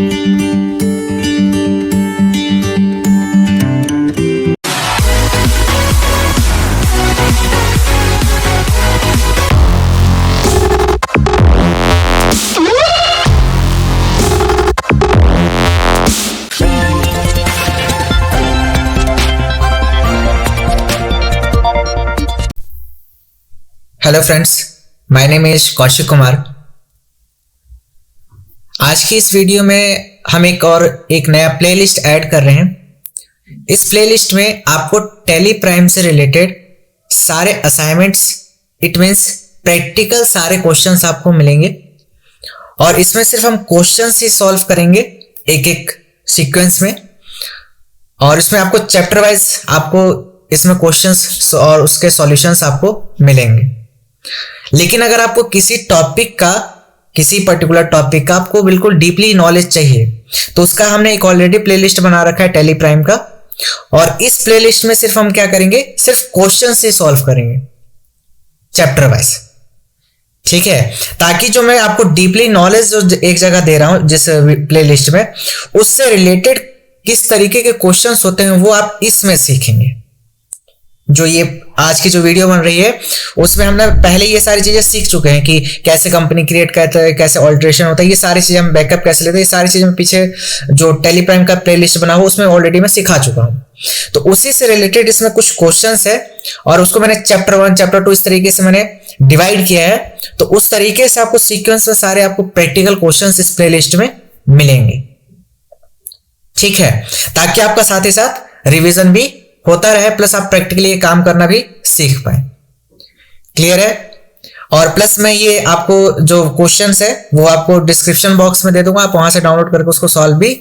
Hello friends, my name is Kaushik Kumar. आज की इस वीडियो में हम एक नया प्लेलिस्ट ऐड कर रहे हैं। इस प्लेलिस्ट में आपको टैली प्राइम से रिलेटेड सारे असाइनमेंट्स, इट मींस प्रैक्टिकल सारे क्वेश्चंस आपको मिलेंगे और इसमें सिर्फ हम क्वेश्चंस ही सॉल्व करेंगे एक एक सीक्वेंस में। और इसमें आपको चैप्टर वाइज आपको इसमें क्वेश्चंस और उसके सॉल्यूशंस आपको मिलेंगे। लेकिन अगर आपको किसी पर्टिकुलर टॉपिक का आपको बिल्कुल डीपली नॉलेज चाहिए तो उसका हमने एक ऑलरेडी प्लेलिस्ट बना रखा है टैली प्राइम का, और इस प्लेलिस्ट में सिर्फ हम क्या करेंगे, सिर्फ क्वेश्चन से सॉल्व करेंगे चैप्टर वाइज। ठीक है, ताकि जो मैं आपको डीपली नॉलेज जो एक जगह दे रहा हूं जिस प्लेलिस्ट में, उससे रिलेटेड किस तरीके के क्वेश्चंस होते हैं वो आप इसमें सीखेंगे। जो ये आज की जो वीडियो बन रही है उसमें हमने पहले ये सारी चीजें सीख चुके हैं कि कैसे कंपनी क्रिएट करता है, कैसे ऑल्ट्रेशन होता है, ये सारी चीजें हम बैकअप कैसे लेते हैं, ये सारी चीजें मैं पीछे जो टेली प्राइम का प्लेलिस्ट बना हुआ उसमें ऑलरेडी मैं सिखा चुका हूं। तो उसी से रिलेटेड इसमें कुछ क्वेश्चंस है और उसको मैंने चैप्टर 1 चैप्टर 2 इस तरीके से मैंने डिवाइड किया है। तो उस तरीके से आपको सीक्वेंस में सारे आपको प्रैक्टिकल क्वेश्चंस इस प्लेलिस्ट में मिलेंगे। ठीक है, ताकि आपका साथ ही साथ रिविजन भी होता रहे, प्लस आप प्रैक्टिकली ये काम करना भी सीख पाए। क्लियर है? और प्लस मैं ये आपको जो क्वेश्चंस है वो आपको डिस्क्रिप्शन बॉक्स में दे दूंगा, आप वहां से डाउनलोड करके उसको सॉल्व भी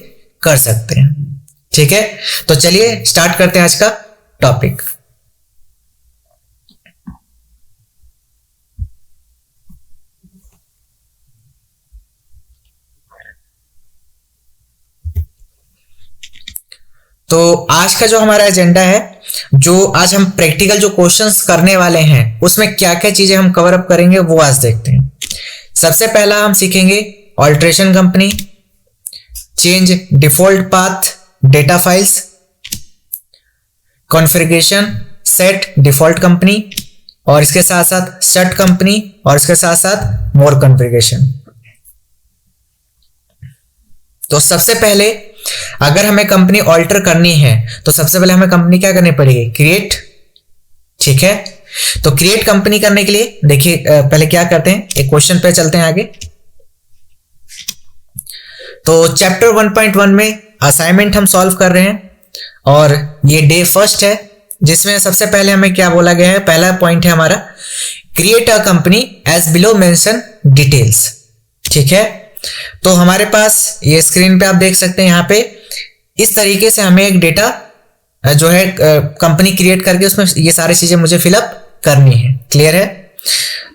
कर सकते हैं। ठीक है, तो चलिए स्टार्ट करते हैं आज का टॉपिक। तो आज का जो हमारा एजेंडा है, जो आज हम प्रैक्टिकल जो क्वेश्चंस करने वाले हैं उसमें क्या क्या चीजें हम कवर अप करेंगे वो आज देखते हैं। सबसे पहला हम सीखेंगे alteration company, change default path data files, configuration set default company, और इसके साथ साथ शट कंपनी, और इसके साथ साथ मोर कॉन्फ़िगरेशन। तो सबसे पहले अगर हमें कंपनी ऑल्टर करनी है तो सबसे पहले हमें कंपनी क्या करनी पड़ेगी, क्रिएट। ठीक है, तो क्रिएट कंपनी करने के लिए देखिए पहले क्या करते हैं, एक क्वेश्चन पे चलते हैं आगे। तो चैप्टर 1.1 में असाइनमेंट हम सॉल्व कर रहे हैं और ये डे फर्स्ट है, जिसमें सबसे पहले हमें क्या बोला गया है, पहला पॉइंट है हमारा create a company as below mention details. ठीक है, तो हमारे पास ये स्क्रीन पे आप देख सकते हैं, यहाँ पे इस तरीके से हमें एक डेटा जो है कंपनी क्रिएट करके उसमें ये सारी चीजें मुझे फिलअप करनी है। क्लियर है?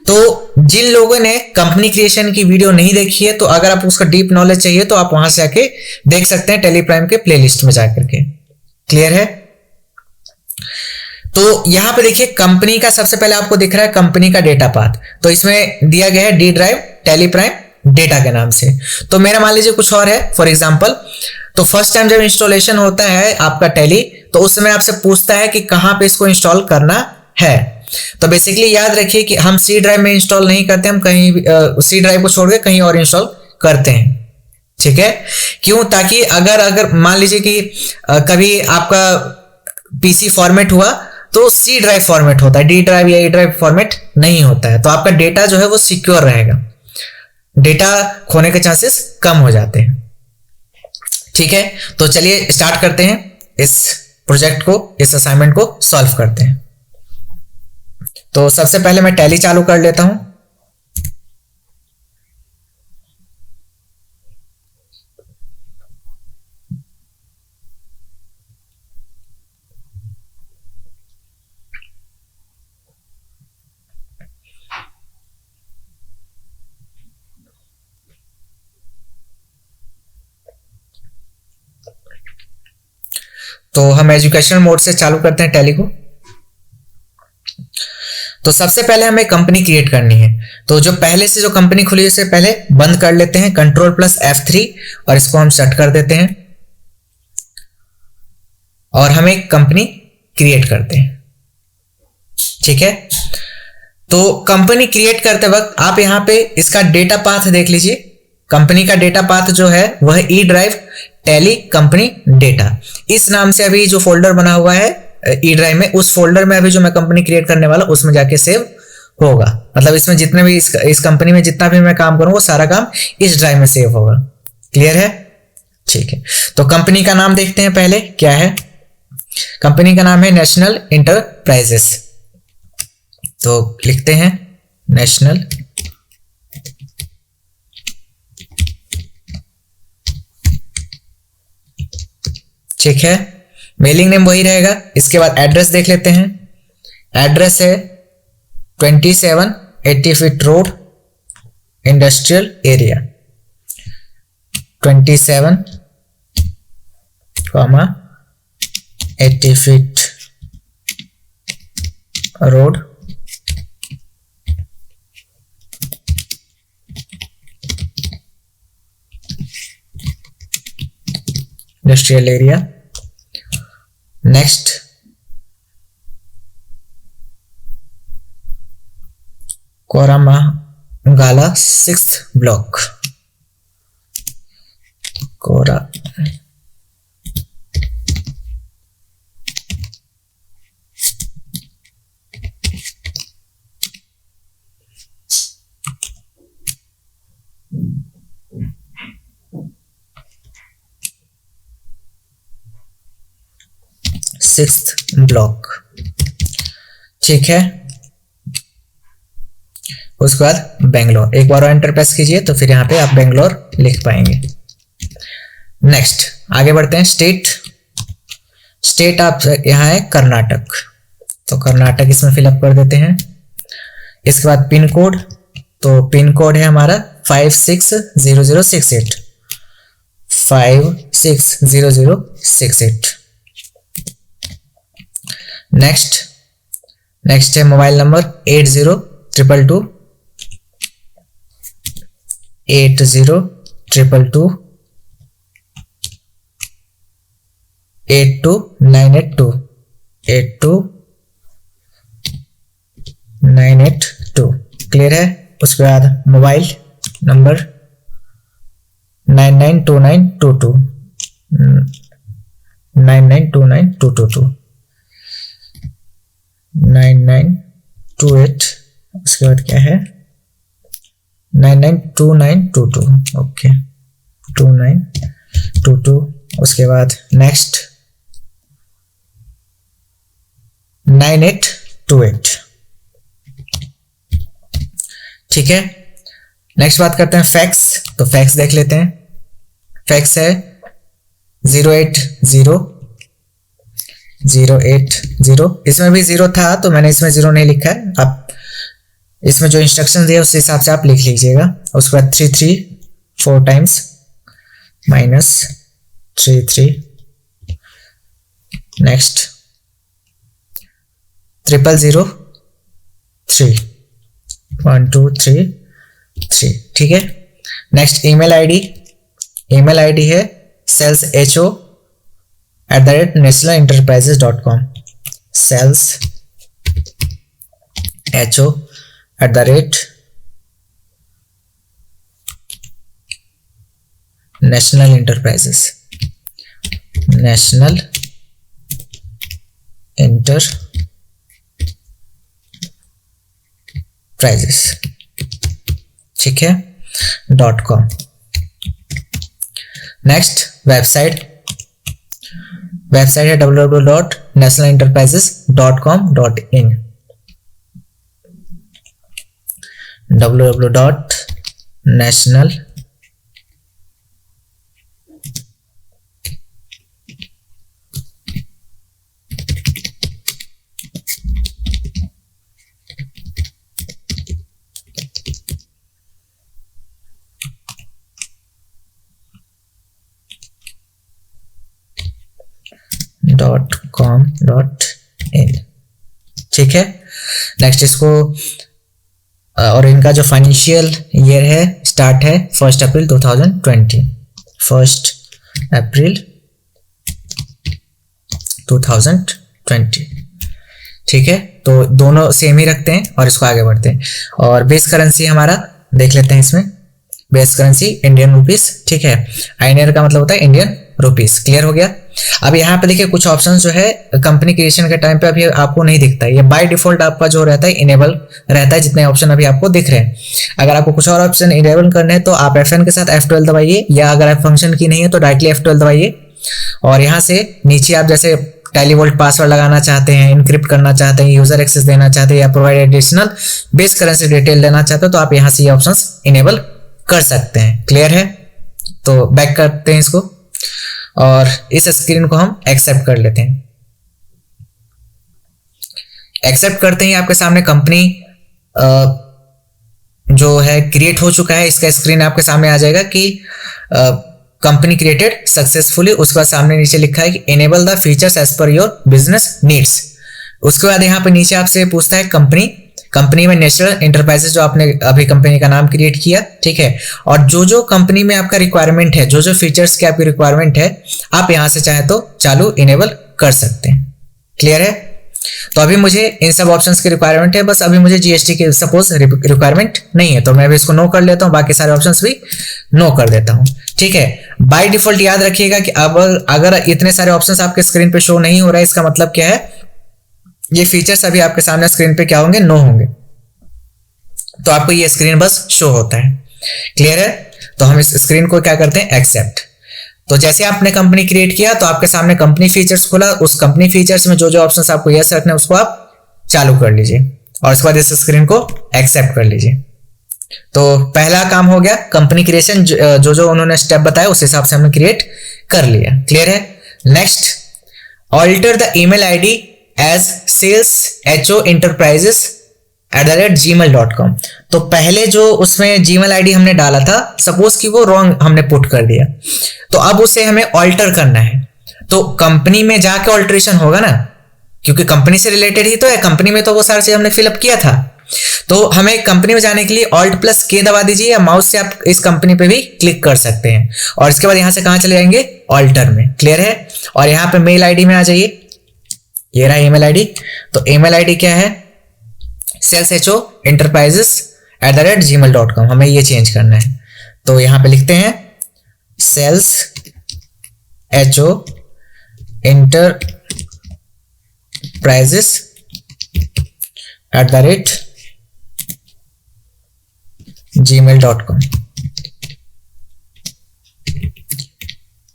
तो जिन लोगों ने कंपनी क्रिएशन की वीडियो नहीं देखी है, तो अगर आप उसका डीप नॉलेज चाहिए तो आप वहां से आके देख सकते हैं टेली प्राइम के प्लेलिस्ट में जाकर के। क्लियर है? तो यहां पे देखिए कंपनी का सबसे पहले आपको दिख रहा है कंपनी का डेटा पाथ, तो इसमें दिया गया है D drive Tally Prime data के नाम से। तो मेरा मान लीजिए कुछ और है, फॉर एग्जांपल तो फर्स्ट टाइम जब इंस्टॉलेशन होता है आपका टैली, तो उस समय आपसे पूछता है कि कहां पे इसको इंस्टॉल करना है। तो बेसिकली याद रखिए कि हम सी ड्राइव में इंस्टॉल नहीं करते, हम कहीं सी ड्राइव को छोड़ के कहीं और इंस्टॉल करते हैं। ठीक है, क्यों? ताकि अगर मान लीजिए कि कभी आपका पीसी फॉर्मेट हुआ तो सी ड्राइव फॉर्मेट होता है, डी ड्राइव या ई ड्राइव फॉर्मेट नहीं होता है, तो आपका डेटा जो है वो सिक्योर रहेगा, डेटा खोने के चांसेस कम हो जाते हैं। ठीक है, तो चलिए स्टार्ट करते हैं इस प्रोजेक्ट को, इस असाइनमेंट को सॉल्व करते हैं। तो सबसे पहले मैं टैली चालू कर लेता हूं। तो हम एजुकेशन मोड से चालू करते हैं टैली को। तो सबसे पहले हमें कंपनी क्रिएट करनी है। तो जो पहले से जो कंपनी खुली है उसे पहले बंद कर लेते हैं, Ctrl+F3, और इसको हम सेट कर देते हैं और हम एक कंपनी क्रिएट करते हैं। ठीक है, तो कंपनी क्रिएट करते वक्त आप यहां पे इसका डेटा पाथ देख लीजिए। कंपनी का डेटा पाथ जो है वह E drive tally company data, इस नाम से अभी जो फोल्डर बना हुआ है ई ड्राइव में, उस फोल्डर में अभी जो मैं कंपनी क्रिएट करने वाला उसमें जाके सेव होगा। मतलब इसमें जितने भी इस कंपनी में जितना भी मैं काम करूं वो सारा काम इस ड्राइव में सेव होगा। क्लियर है? ठीक है, तो कंपनी का नाम देखते हैं पहले क्या है। कंपनी का नाम है नेशनल इंटरप्राइजेस। तो लिखते हैं नेशनल ठीक है, मेलिंग नेम वही रहेगा। इसके बाद एड्रेस देख लेते हैं। एड्रेस है 2780 feet road industrial area, 27,80 feet road industrial area. Next Koramangala 6th block, Kora sixth block. ठीक है, उसके बाद बेंगलोर। एक बार एंटर प्रेस कीजिए तो फिर यहाँ पे आप बेंगलोर लिख पाएंगे। नेक्स्ट आगे बढ़ते हैं। स्टेट आप यहाँ है कर्नाटक, तो कर्नाटक इसमें फिलअप कर देते हैं। इसके बाद पिन कोड, तो पिन कोड है हमारा 560068, 560068। नेक्स्ट है मोबाइल नंबर 802222 82 982 82982। क्लियर है? उसके बाद मोबाइल नंबर 992922 992922 9928। उसके बाद क्या है 992922। ओके 2922। उसके बाद नेक्स्ट 9828। ठीक है, नेक्स्ट बात करते हैं फैक्स। तो फैक्स देख लेते हैं। फैक्स है 080080। इसमें भी 0 था तो मैंने इसमें 0 नहीं लिखा है। आप इसमें जो इंस्ट्रक्शन दिए उस हिसाब से आप लिख लीजिएगा। उसके बाद 33 4 टाइम्स -33। नेक्स्ट 0003 1 2 3 3। ठीक है, नेक्स्ट ईमेल आईडी है salesho@nationalenterprises.com, salesho@national enterprises ठीक है .com। नेक्स्ट वेबसाइट है www.nationalenterprises.com.in, www.national .com.in। ठीक है, नेक्स्ट इसको और इनका जो फाइनेंशियल ईयर है स्टार्ट है 1 अप्रैल 2020, 1 अप्रैल 2020। ठीक है, तो दोनों सेम ही रखते हैं और इसको आगे बढ़ते हैं। और बेस करेंसी हमारा देख लेते हैं, इसमें बेस करेंसी इंडियन रुपीस। ठीक है, आईएनआर का मतलब होता है इंडियन रुपीस। क्लियर हो गया। अब यहाँ पे देखिए कुछ ऑप्शन जो है कंपनी क्रिएशन के टाइम पे अभी आपको नहीं दिखता है, ये बाय डिफॉल्ट आपका जो रहता है इनेबल रहता है, जितने ऑप्शन अभी आपको दिख रहे हैं। अगर आपको कुछ और ऑप्शन इनेबल करने हैं तो आप F9 के साथ F12 दबाइए, या अगर आप फंक्शन की नहीं है तो डायरेक्टली F12 दबाइए। और यहाँ से नीचे आप जैसे टेलीवोल्ट पासवर्ड लगाना चाहते हैं, इनक्रिप्ट करना चाहते हैं, यूजर एक्सेस देना चाहते हैं, या provide additional base currency detail देना चाहते हो तो आप यहाँ से ये ऑप्शंस इनेबल कर सकते हैं। क्लियर है, तो बैक करते हैं इसको और इस स्क्रीन को हम एक्सेप्ट कर लेते हैं। एक्सेप्ट करते ही आपके सामने कंपनी जो है क्रिएट हो चुका है, इसका स्क्रीन आपके सामने आ जाएगा कि कंपनी क्रिएटेड सक्सेसफुली। उसके बाद सामने नीचे लिखा है कि enable the features as per your business needs. उसके बाद यहाँ पे नीचे आपसे पूछता है कंपनी में नेशनल इंटरप्राइजेस जो आपने अभी कंपनी का नाम क्रिएट किया। ठीक है, और जो कंपनी में आपका रिक्वायरमेंट है, जो फीचर्स की आपकी रिक्वायरमेंट है, आप यहां से चाहे तो चालू इनेबल कर सकते हैं। क्लियर है, तो अभी मुझे इन सब ऑप्शंस की रिक्वायरमेंट है, बस अभी मुझे जीएसटी की सपोज रिक्वायरमेंट नहीं है, तो मैं अभी इसको नो कर लेता हूं, बाकी सारे ऑप्शंस भी नो कर देता हूं। ठीक है, बाय डिफॉल्ट याद रखिएगा कि अब अगर इतने सारे ऑप्शंस आपके स्क्रीन पे शो नहीं हो रहा है, इसका मतलब क्या है, ये फीचर्स अभी आपके सामने स्क्रीन पे क्या होंगे, नो होंगे, तो आपको ये स्क्रीन बस शो होता है। क्लियर है, तो हम इस स्क्रीन को क्या करते हैं, एक्सेप्ट। तो जैसे आपने कंपनी क्रिएट किया तो आपके सामने कंपनी फीचर्स खुला, उस कंपनी फीचर्स में जो ऑप्शंस आपको यस रखने हैं उसको आप चालू कर लीजिए और उसके बाद इस स्क्रीन को एक्सेप्ट कर लीजिए। तो पहला काम हो गया, कंपनी क्रिएशन जो उन्होंने स्टेप बताया उस हिसाब से हमने क्रिएट कर लिया। क्लियर है। Next, alter the email ID as salesenterprises@gmail.com। तो पहले जो उसमें जीमेल आईडी हमने डाला था, सपोज कि वो रॉन्ग हमने पुट कर दिया, तो अब उसे हमें ऑल्टर करना है। तो कंपनी में जाके ऑल्टरेशन होगा ना, क्योंकि कंपनी से रिलेटेड ही तो है, कंपनी में तो वो सारी चीज हमने फिलअप किया था। तो हमें कंपनी में जाने के लिए Alt+K दबा दीजिए, या माउस से आप इस कंपनी पे भी क्लिक कर सकते हैं और इसके बाद यहां से कहां चले जाएंगे, ऑल्टर में। क्लियर है, और यहां पे मेल आईडी में आ जाइए, ये रहा ईमेल आईडी। तो ईमेल आईडी क्या है, salesenterprises@gmail.com, हमें ये चेंज करना है। तो यहां पे लिखते हैं salesenterprises@gmail.com।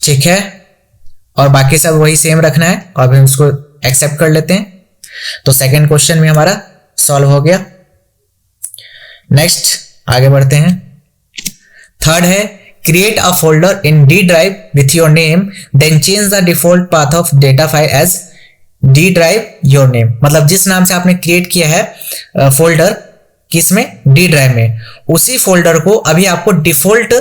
ठीक है, और बाकी सब वही सेम रखना है और फिर उसको एक्सेप्ट कर लेते हैं। तो सेकंड क्वेश्चन में हमारा सॉल्व हो गया। नेक्स्ट आगे बढ़ते हैं। थर्ड है, create a folder in D drive with your name, then change the default path of data file as D drive your name. मतलब जिस नाम से आपने क्रिएट किया है फोल्डर, किसमें, डी ड्राइव में, उसी फोल्डर को अभी आपको डिफॉल्ट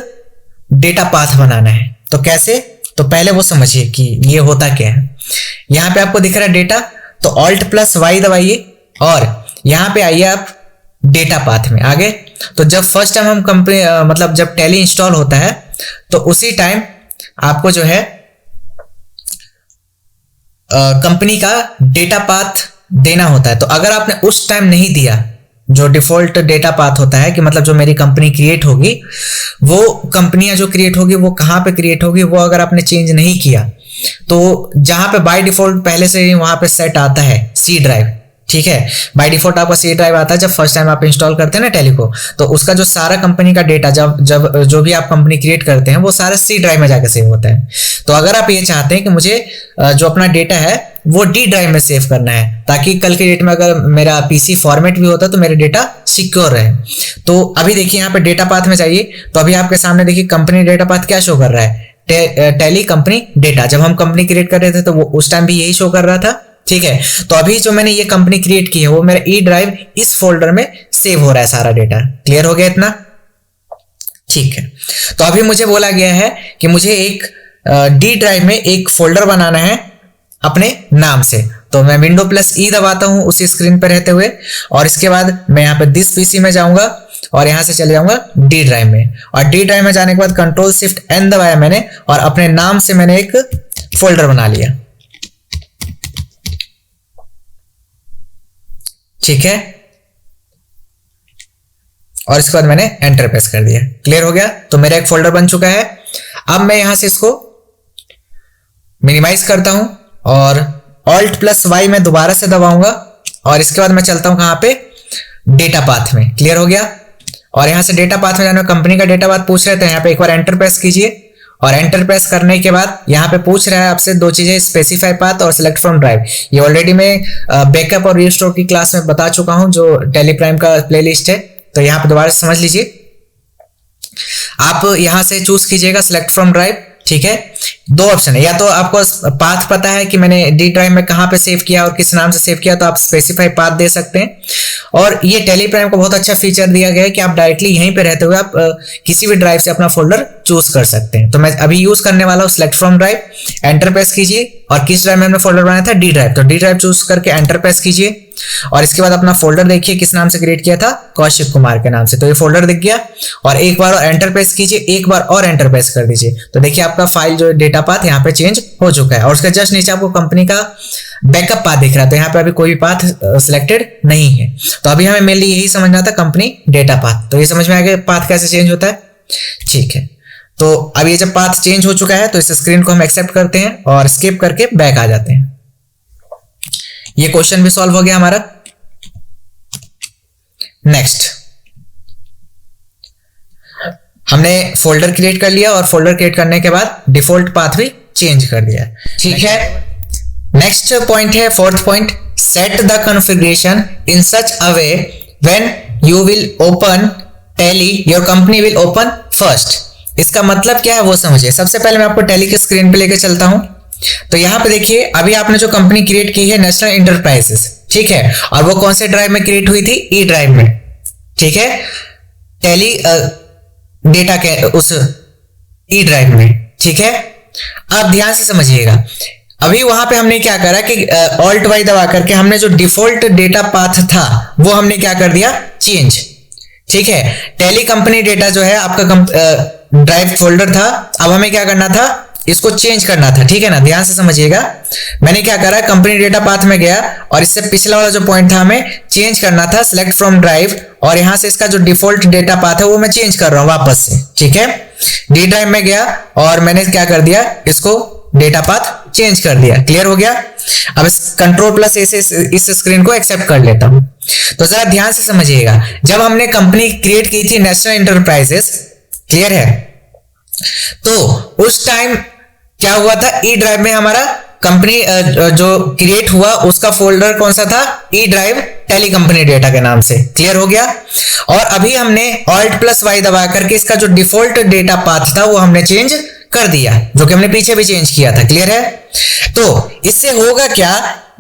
डेटा पाथ बनाना है। तो कैसे, तो पहले वो समझिए कि ये होता क्या है। यहां पे आपको दिख रहा है डेटा, तो Alt+Y दबाइए और यहां पे आइए आप डेटा पाथ में। आगे तो जब फर्स्ट टाइम हम कंपनी मतलब जब टैली इंस्टॉल होता है तो उसी टाइम आपको जो है कंपनी का डेटा पाथ देना होता है। तो अगर आपने उस टाइम नहीं दिया, जो डिफॉल्ट डेटा पाथ होता है कि मतलब जो मेरी कंपनी क्रिएट होगी, वो कंपनियां जो क्रिएट होगी वो कहां पे क्रिएट होगी, वो अगर आपने चेंज नहीं किया, तो जहां पे बाय डिफॉल्ट पहले से ही वहां पे सेट आता है सी ड्राइव। ठीक है, बाय डिफॉल्ट आपका सी ड्राइव आता है जब फर्स्ट टाइम आप इंस्टॉल करते हैं ना टैली को, तो उसका जो सारा कंपनी का डेटा जब जो भी आप कंपनी क्रिएट करते हैं वो सारा सी ड्राइव में जाकर सेव होता है। तो अगर आप ये चाहते हैं कि मुझे जो अपना डेटा है वो डी ड्राइव में सेव करना है, ताकि कल के डेट में अगर मेरा पीसी फॉर्मेट भी होता है तो मेरा डेटा सिक्योर रहे, तो अभी देखिए यहाँ पे डेटा पाथ में जाइए। तो अभी आपके सामने देखिए कंपनी डेटा पाथ क्या शो कर रहा है, टैली कंपनी डेटा। जब हम कंपनी क्रिएट कर रहे थे तो वो उस टाइम भी यही शो कर रहा था। ठीक है, तो अभी जो मैंने ये कंपनी क्रिएट की है वो मेरा ई ड्राइव इस फोल्डर में सेव हो रहा है सारा डेटा। क्लियर हो गया इतना? ठीक है, तो अभी मुझे बोला गया है कि मुझे एक डी ड्राइव में एक फोल्डर बनाना है अपने नाम से। तो मैं विंडो प्लस ई दबाता हूं उसी स्क्रीन पे रहते हुए, और इसके बाद मैं यहाँ पे दिस पीसी में जाऊंगा और यहां से चले जाऊंगा डी ड्राइव में, और डी ड्राइव में जाने के बाद कंट्रोल शिफ्ट एन दबाया मैंने और अपने नाम से मैंने एक फोल्डर बना लिया। ठीक है, और इसके बाद मैंने एंटर प्रेस कर दिया। क्लियर हो गया, तो मेरा एक फोल्डर बन चुका है। अब मैं यहां से इसको मिनिमाइज करता हूं और ऑल्ट प्लस वाई में दोबारा से दबाऊंगा, और इसके बाद मैं चलता हूं कहां पे, डेटा पाथ में। क्लियर हो गया, और यहां से डेटा पाथ में जाने कंपनी का डेटा पाथ पूछ रहे थे, यहां पे एक बार एंटर प्रेस कीजिए, और एंटर प्रेस करने के बाद यहाँ पे पूछ रहा है आपसे दो चीजें, स्पेसिफाई पाथ और सिलेक्ट फ्रॉम ड्राइव। ये ऑलरेडी मैं बैकअप और रिस्टोर की क्लास में बता चुका हूं, जो टेली प्राइम का प्लेलिस्ट है, तो यहाँ पे दोबारा से समझ लीजिए। आप यहां से चूज कीजिएगा सिलेक्ट फ्रॉम ड्राइव। ठीक है, दो ऑप्शन है, या तो आपको पाथ पता है कि मैंने डी ड्राइव में कहां पे सेव किया और किस नाम से सेव किया, तो आप स्पेसिफाई पाथ दे सकते हैं। और ये टेली प्राइम को बहुत अच्छा फीचर दिया गया है कि आप डायरेक्टली यहीं पे रहते हुए आप किसी भी ड्राइव से अपना फोल्डर चूज कर सकते हैं। तो मैं अभी यूज करने वाला हूं select from drive. Enter press कीजिए, और किस ड्राइव में हमने फोल्डर बनाया था, डी ड्राइव, तो डी ड्राइव चूज करके एंटर प्रेस कीजिए, और इसके बाद अपना फोल्डर देखिए किस नाम से क्रिएट किया था, कौशिक कुमार के नाम से, तो ये फोल्डर दिख गया। और एक बार और एंटर प्रेस कीजिए, एक बार और एंटर प्रेस कर दीजिए, तो देखिए आपका फाइल जो डेटा पाथ यहाँ पे चेंज हो चुका है, और उसके जस्ट नीचे आपको कंपनी का बैकअप पाथ दिख रहा है, तो यहाँ पे अभी कोई भी पाथ सिलेक्टेड नहीं है। तो अभी हमें मेनली यही समझना था, कंपनी डेटा पाथ। तो ये समझ में आ गया पाथ कैसे चेंज होता है। ठीक है, तो अब ये जब पाथ चेंज हो चुका है तो इस स्क्रीन को हम एक्सेप्ट करते हैं और स्किप करके बैक आ जाते हैं। ये क्वेश्चन भी सॉल्व हो गया हमारा। नेक्स्ट, हमने फोल्डर क्रिएट कर लिया, और फोल्डर क्रिएट करने के बाद डिफॉल्ट पाथ भी चेंज कर दिया। ठीक है, नेक्स्ट पॉइंट है fourth point, set the configuration in such a way when you will open tally your company will open first. इसका मतलब क्या है वो समझिए। सबसे पहले मैं आपको टैली की स्क्रीन पे लेके चलता हूं। तो यहां पे देखिए, अभी आपने जो कंपनी क्रिएट की है नेशनल इंटरप्राइजेस, ठीक है, और वो कौन से ड्राइव में क्रिएट हुई थी, ई ड्राइव में। ठीक है, टैली डेटा के उस ई ड्राइव में। ठीक है, अब ध्यान से समझिएगा, अभी वहां पे हमने क्या करा कि ऑल्ट वाई दबा करके हमने जो डिफॉल्ट डेटा पाथ था वो हमने क्या कर दिया, चेंज। ठीक है, टैली कंपनी डेटा जो है आपका ड्राइव फोल्डर था, अब हमें क्या करना था, इसको चेंज करना था। ठीक है ना, ध्यान से समझिएगा। मैंने क्या करा, कंपनी डेटा पाथ में गया, और इससे पिछला वाला जो पॉइंट था हमें चेंज करना था, सिलेक्ट फ्रॉम ड्राइव, और यहां से इसका जो डिफॉल्ट डेटा पाथ है वो मैं चेंज कर रहा हूं वापस से। ठीक है, डी ड्राइव में गया और मैंने क्या कर दिया, इसको डेटा पाथ चेंज कर दिया। क्लियर हो गया। अब कंट्रोल प्लस ए से इस स्क्रीन को एक्सेप्ट कर लेता हूं। तो जरा ध्यान से समझिएगा, जब हमने कंपनी क्रिएट की थी नेशनल इंटरप्राइजेस, क्लियर है, तो उस टाइम क्या हुआ था, ई ड्राइव में हमारा कंपनी जो क्रिएट हुआ उसका फोल्डर कौन सा था, E drive tally company data के नाम से। क्लियर हो गया। और अभी हमने ऑल्ट प्लस वाई दबा करके इसका जो डिफॉल्ट डेटा पाथ था वो हमने चेंज कर दिया, जो कि हमने पीछे भी चेंज किया था। क्लियर है। तो इससे होगा क्या,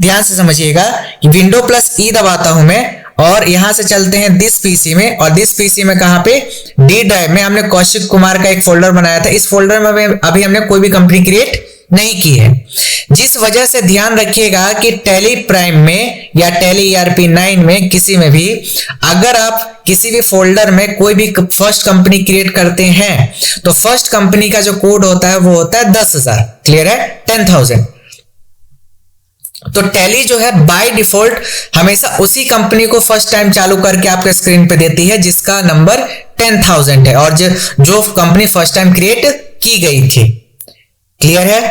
ध्यान से समझिएगा कि विंडो प्लस ई दबाता हूं मैं, और यहां से चलते हैं दिस पीसी में, और दिस पीसी में कहां पे, डी ड्राइव में हमने कौशिक कुमार का एक फोल्डर बनाया था। इस फोल्डर में अभी हमने कोई भी कंपनी क्रिएट नहीं की है, जिस वजह से ध्यान रखिएगा कि टैली प्राइम में या टैली ईआरपी 9 में किसी में भी अगर आप किसी भी फोल्डर में कोई भी फर्स्ट कंपनी क्रिएट करते हैं तो फर्स्ट कंपनी का जो कोड होता है वो होता है 10,000। क्लियर है, 10,000। तो टैली जो है बाय डिफॉल्ट हमेशा उसी कंपनी को फर्स्ट टाइम चालू करके आपके स्क्रीन पे देती है जिसका नंबर 10,000 है, और जो कंपनी फर्स्ट टाइम क्रिएट की गई थी। क्लियर है।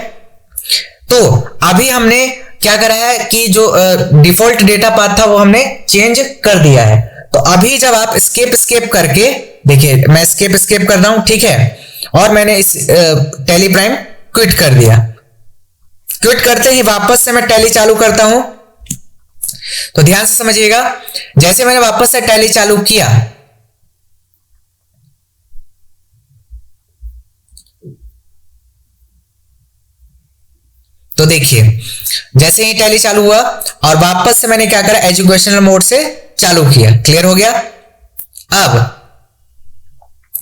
तो अभी हमने क्या करा है कि जो डिफॉल्ट डेटा पाथ था वो हमने चेंज कर दिया है। तो अभी जब आप स्केप करके देखिए, मैं स्केप कर रहा हूं, ठीक है, और मैंने इस टैली प्राइम क्विट कर दिया। क्विट करते ही वापस से मैं टैली चालू करता हूं। तो ध्यान से समझिएगा, जैसे मैंने वापस से टैली चालू किया, तो देखिए जैसे ही टैली चालू हुआ और वापस से मैंने क्या करा, एजुकेशनल मोड से चालू किया। क्लियर हो गया। अब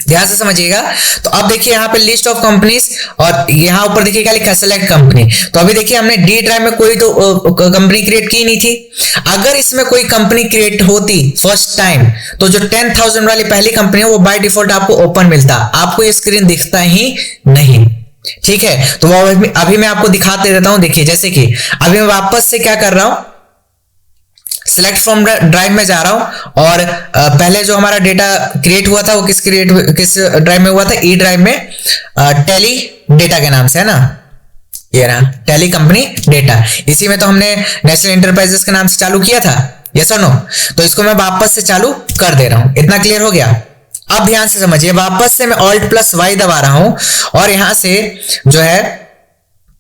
ध्यान से समझिएगा। तो अब देखिए यहाँ पे लिस्ट ऑफ कंपनीज और यहाँ ऊपर देखिए क्या लिखा है, सेलेक्ट कंपनी। तो अभी देखिए हमने डी ड्राइव में कोई तो कंपनी क्रिएट की नहीं थी। अगर इसमें कोई कंपनी क्रिएट होती फर्स्ट टाइम तो जो 10,000 वाली पहली कंपनी है वो बाय डिफॉल्ट आपको ओपन मिलता, आपको ये स्क्रीन दिखता ही नहीं। ठीक है, तो वो अभी मैं आपको दिखाते देता हूं। देखिए जैसे कि अभी मैं वापस से क्या कर रहा हूं, सिलेक्ट फ्रॉम ड्राइव में जा रहा हूं और पहले जो हमारा डेटा क्रिएट हुआ था वो किस ड्राइव में हुआ था, ई ड्राइव में, टेली डेटा के नाम से, है ना, ये ना टेली कंपनी डेटा। इसी में तो हमने नेशनल एंटरप्राइजेस के नाम से चालू किया था, यस और नो। तो इसको मैं वापस से चालू कर दे रहा हूं। इतना क्लियर हो गया। अब ध्यान से समझिए, वापस से मैं Alt+Y दबा रहा हूं और यहां से जो है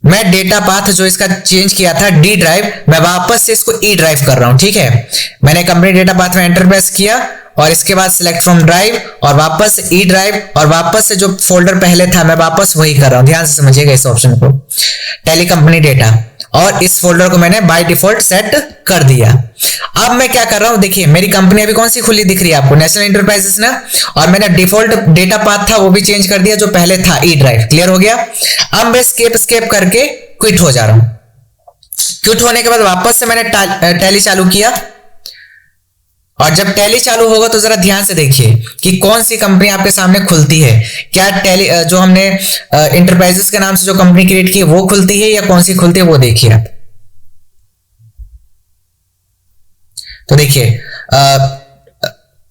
मैं डेटा पाथ जो इसका चेंज किया था डी ड्राइव, मैं वापस से इसको ई ड्राइव कर रहा हूं। ठीक है, मैंने कंपनी डेटा पाथ में एंटर प्रेस किया और इसके बाद सिलेक्ट फ्रॉम ड्राइव और वापस ई ड्राइव और वापस से जो फोल्डर पहले था मैं वापस वही कर रहा हूं। ध्यान से समझिएगा इस ऑप्शन को, टेली कंपनी डेटा, और इस फोल्डर को मैंने बाय डिफॉल्ट सेट कर दिया। अब मैं क्या कर रहा हूं, देखिए मेरी कंपनी अभी कौन सी खुली दिख रही है आपको, नेशनल एंटरप्राइजेस ना, और मैंने डिफॉल्ट डेटा पाथ था वो भी चेंज कर दिया जो पहले था, ई ड्राइव। क्लियर हो गया। अब मैं स्केप करके क्विट हो जा रहा हूं। क्विट होने के बाद वापस से मैंने टैली चालू किया और जब टैली चालू होगा तो जरा ध्यान से देखिए कि कौन सी कंपनी आपके सामने खुलती है। क्या टैली जो हमने इंटरप्राइजेस के नाम से जो कंपनी क्रिएट की वो खुलती है या कौन सी खुलती है वो देखिए आप। तो देखिए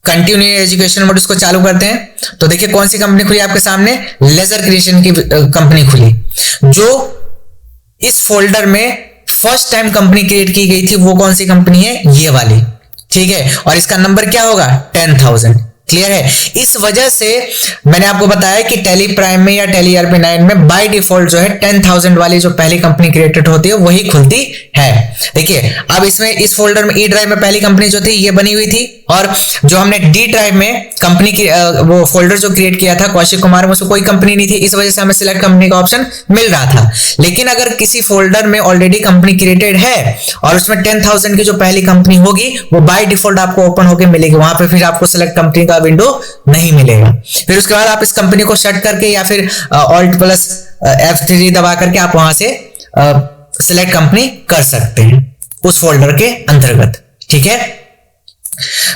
कंटिन्यू एजुकेशन मोड इसको चालू करते हैं तो देखिए कौन सी कंपनी खुली आपके सामने, लेजर क्रिएशन की कंपनी खुली, जो इस फोल्डर में फर्स्ट टाइम कंपनी क्रिएट की गई थी। वो कौन सी कंपनी है, ये वाली। ठीक है, और इसका नंबर क्या होगा, 10,000। क्लियर है। इस वजह से मैंने आपको बताया कि टेली प्राइम में या टेली ERP9 में बाय डिफॉल्ट जो है 10,000 वाली जो पहली कंपनी क्रिएटेड होती है वही खुलती है। देखिए अब इसमें इस फोल्डर में ई ड्राइव में पहली कंपनी जो थी ये बनी हुई थी और जो हमने डी ड्राइव में कंपनी की वो फोल्डर जो क्रिएट किया था कौशिक कुमार में उसमें कोई कंपनी नहीं थी, इस वजह से हमें सिलेक्ट कंपनी का ऑप्शन मिल रहा था। लेकिन अगर किसी फोल्डर में ऑलरेडी कंपनी क्रिएटेड है और उसमें 10,000 की जो पहली कंपनी होगी वो बाय डिफॉल्ट आपको ओपन होकर मिलेगी, वहां पे फिर आपको सिलेक्ट कंपनी का विंडो नहीं मिलेगा। फिर उसके बाद आप इस कंपनी को शट करके या फिर Alt+F3 दबा करके आप वहां से सिलेक्ट कंपनी कर सकते हैं उस फोल्डर के अंतर्गत। ठीक है,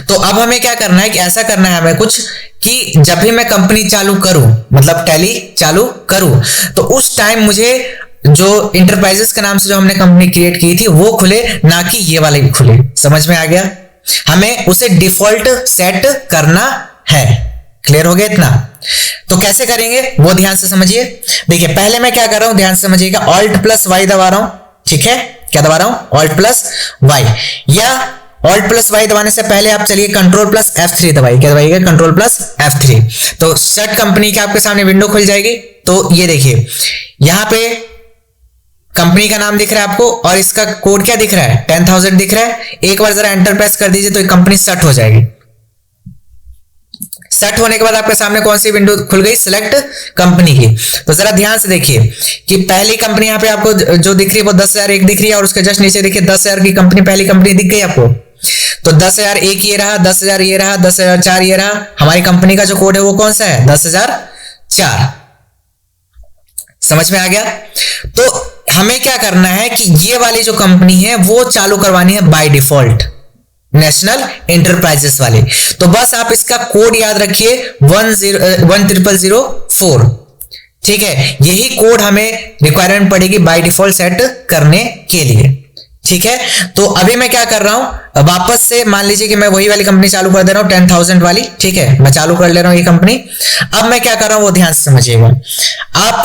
तो अब हमें क्या करना है कि ऐसा करना है हमें कुछ कि जब भी मैं कंपनी चालू करूं, मतलब टैली चालू करूं, तो उस टाइम मुझे जो इंटरप्राइजेस के नाम से जो हमने कंपनी क्रिएट की थी वो खुले, ना कि ये वाले भी खुले। समझ में आ गया। हमें उसे डिफॉल्ट सेट करना है। क्लियर हो गया इतना। तो कैसे करेंगे वो ध्यान से समझिए। देखिए पहले मैं क्या कर रहा हूं, ध्यान से समझिएगा, Alt+Y दबा रहा हूं। ठीक है, क्या दबा रहा हूं, Alt+Y, या Alt+Y दबाने से पहले आप चलिए Ctrl+F3 दबाइए। क्या दबाइएगा, Ctrl+F3। तो शट कंपनी की आपके सामने विंडो खुल जाएगी। तो ये देखिए यहां पे कंपनी का नाम दिख रहा है आपको और इसका कोड क्या दिख रहा है, 10,000 दिख रहा है। एक बार जरा एंटर प्रेस कर दीजिए तो कंपनी सेट हो जाएगी। सेट होने के बाद आपके सामने कौन सी विंडो खुल गई, सिलेक्ट कंपनी की। तो जरा ध्यान से देखिए कि पहली कंपनी यहाँ पे आपको जो दिख रही है वो 10,001 दिख रही है और उसके जस्ट नीचे देखिए 10,000 की कंपनी पहली कंपनी दिख गई आपको। तो 10,001 ये रहा, 10,000 ये रहा, 10,004 ये रहा। हमारी कंपनी का जो कोड है वो कौन सा है, 10,004। समझ में आ गया। तो हमें क्या करना है कि ये वाली जो कंपनी है वो चालू करवानी है बाय डिफॉल्ट, नेशनल एंटरप्राइजेस वाली। तो बस आप इसका कोड याद रखिए 10004। ठीक है, यही कोड हमें रिक्वायरमेंट पड़ेगी बाय डिफॉल्ट सेट करने के लिए। ठीक है, तो अभी मैं क्या कर रहा हूं, वापस से मान लीजिए कि मैं वही वाली कंपनी चालू कर दे रहा हूं 10,000 वाली। ठीक है, मैं चालू कर ले रहा हूं ये कंपनी। अब मैं क्या कर रहा हूं वो ध्यान से समझिएगा। आप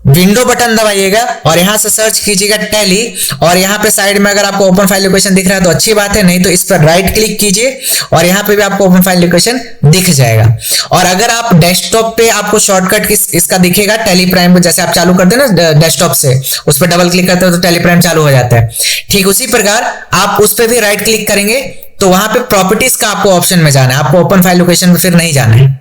विंडो बटन दबाइएगा और यहां से सर्च कीजिएगा टैली, और यहां पे साइड में अगर आपको ओपन फाइल लोकेशन दिख रहा है तो अच्छी बात है, नहीं तो इस पर राइट क्लिक कीजिए और यहां पे भी आपको ओपन फाइल लोकेशन दिख जाएगा। और अगर आप डेस्कटॉप पे आपको शॉर्टकट इसका दिखेगा टैली प्राइम, जैसे आप चालू करते हैं ना डेस्कटॉप से, उस पर डबल क्लिक करते हो तो टैली प्राइम चालू हो जाता है। ठीक उसी प्रकार आप उस पर भी राइट क्लिक करेंगे तो वहां पे प्रॉपर्टीज का आपको ऑप्शन में जाना है, आपको ओपन फाइल लोकेशन में फिर नहीं जाना है।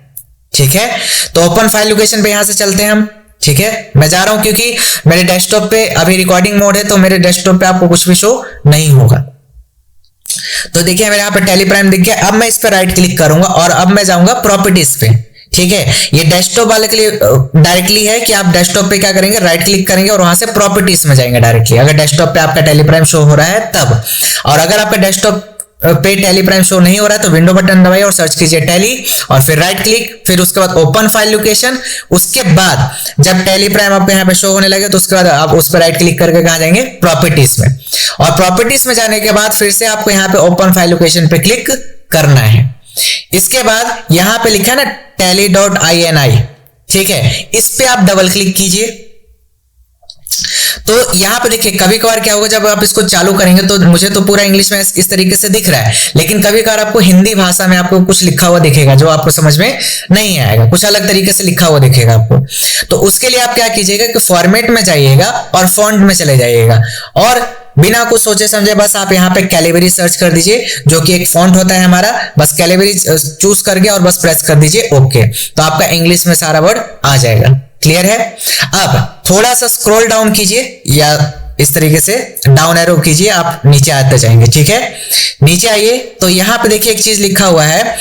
ठीक है, तो ओपन फाइल लोकेशन पे यहां से चलते हैं हम। ठीक है, मैं जा रहा हूं क्योंकि मेरे डेस्कटॉप पे अभी रिकॉर्डिंग मोड है तो मेरे डेस्कटॉप पे आपको कुछ भी शो नहीं होगा। तो देखिए मेरे यहाँ पे टैली प्राइम दिख गया। अब मैं इस पर राइट क्लिक करूंगा और अब मैं जाऊंगा प्रॉपर्टीज पे। ठीक है, ये डेस्कटॉप वाले के लिए डायरेक्टली है कि आप डेस्कटॉप पे क्या करेंगे, राइट क्लिक करेंगे और वहां से प्रॉपर्टीज में जाएंगे डायरेक्टली, अगर डेस्कटॉप पे आपका टेली प्राइम शो हो रहा है तब। और अगर आपका डेस्कटॉप पे टेली प्राइम शो नहीं हो रहा है तो विंडो बटन दबाइए और सर्च कीजिए टेली और फिर राइट क्लिक, फिर उसके बाद ओपन फाइल लोकेशन। उसके बाद जब टेली प्राइम आपको यहाँ पे शो होने लगे तो उसके बाद आप उस पर राइट क्लिक करके कहां जाएंगे, प्रॉपर्टीज में। और प्रॉपर्टीज में जाने के बाद फिर से आपको यहाँ पे ओपन फाइल लोकेशन पे क्लिक करना है। इसके बाद यहां पे लिखा है ना tally.ini, ठीक है, इस पे आप डबल क्लिक कीजिए। तो यहां पे देखिए कभी कभार क्या होगा, जब आप इसको चालू करेंगे तो मुझे तो पूरा इंग्लिश में इस तरीके से दिख रहा है, लेकिन कभी कभार आपको हिंदी भाषा में आपको कुछ लिखा हुआ दिखेगा जो आपको समझ में नहीं आएगा, कुछ अलग तरीके से लिखा हुआ दिखेगा आपको। तो उसके लिए आप क्या कीजिएगा कि फॉर्मेट में जाइएगा और फॉन्ट में चले जाइएगा और बिना कुछ सोचे समझे बस आप यहाँ पे कैलिबरी सर्च कर दीजिए, जो कि एक फॉन्ट होता है हमारा। बस कैलिबरी चूज करके और बस प्रेस कर दीजिए ओके, तो आपका इंग्लिश में सारा वर्ड आ जाएगा। क्लियर है? अब थोड़ा सा स्क्रॉल डाउन कीजिए या इस तरीके से डाउन एरो कीजिए, आप नीचे आते जाएंगे। ठीक है, नीचे आइए तो यहां पे देखिए एक चीज लिखा हुआ है